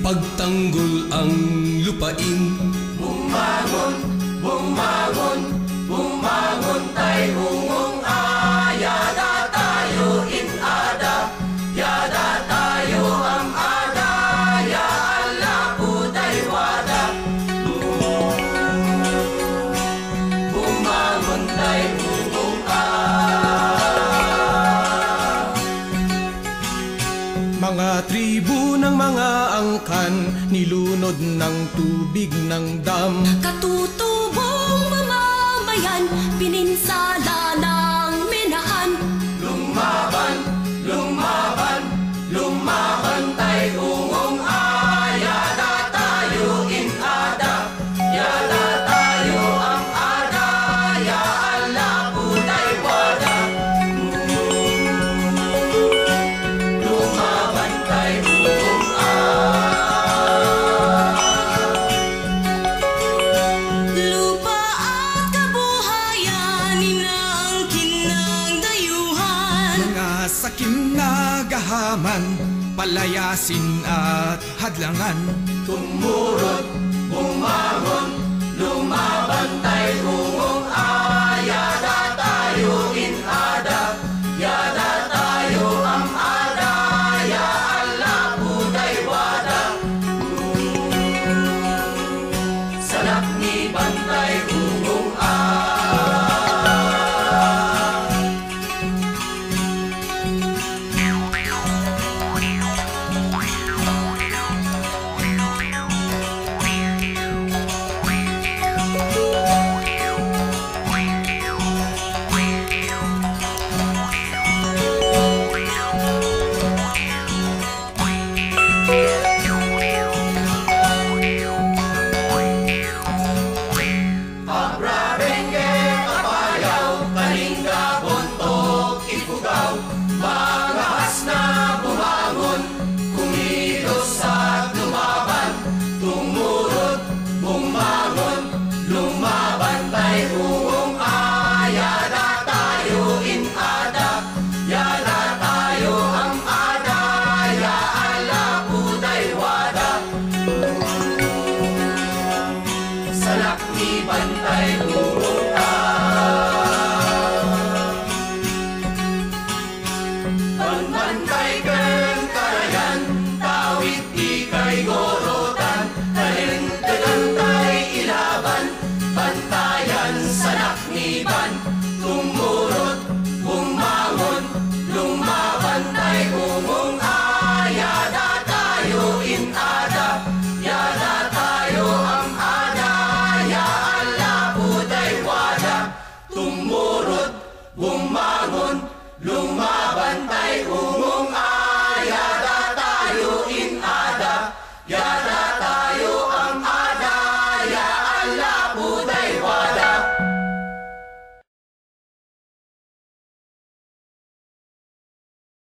ipagtanggol ang lupain. Bumangon, bumangon, bumangon tay ungong yada tayo inada, yada tayo ang ada, ya Allah puday wada. Bumangon tay ungong Mga tribu ng mga angkan, nilunod ng tubig ng dam. Katutubong mamamayan, pininsala ng minahan. Lumaban, lumaban, lumaban tay ungong yada tayo inada, yada tayo ang ada, ya Allah puday wada. Lumaban tay ungong Lupa at kabuhayan, inaangkin ng dayuhan. Mga sakim na gahaman, palayasin at hadlangan. Tumurot, bumangon, lumaban tay ungong yada tayo inada, yada tayo ang ada, ya Allah puday wada. Salak ni bantay ungong Abrarenge, kapayaw, kalinga, bontok, ifugaw, mga hasna bumangon, kumilos at lumaban, tumurot, bumangon, lumaban tay ungong yada tayo inada, yada tayo ang ada, ya Allah puday wada. Salak ni bantay ungong Banbantay ken karayan, tawid ikay gorotan, talintegan tay ilaban, bantayan salak ni ban, tumurot, bumangon, lumaban tay ungong yada tayo inada, yada tayo ang ada, ya Allah puday wada. Tumurot, bumangon, lumaban tay ungong yada tayo inada, yada